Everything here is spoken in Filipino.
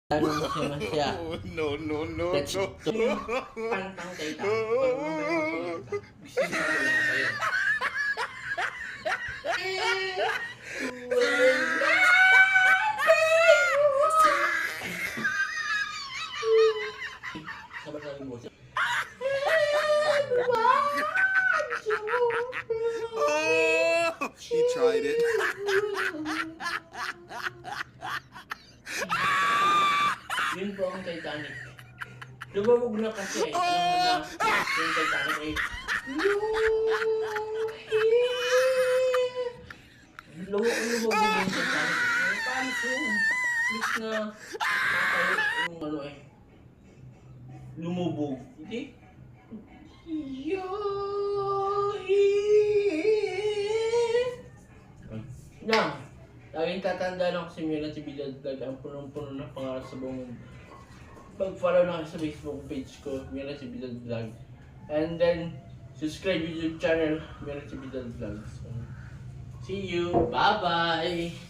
Ano masya-masya. No, no, no, That's no. it. Pantang kayo ta. Pag mamaya ko gising na ko lang kayo. Sabar na yung boses. Oh, he tried it. Yun po ang Titanic. Lumabog na kasi. Alam mo na, yung Titanic ay lumabog yung Titanic. Paano yung mix na yung ano eh. Lumubog. Hindi? Na, laging tatandaan ako si Mila Tibilad Vlog. Ang punong-puno ng pangarap sa buong mundo. Mag-follow na kayo sa Facebook page ko, Mila Tibilad Vlog. And then, subscribe YouTube channel, Mila Tibilad Vlog. So, see you! Bye-bye!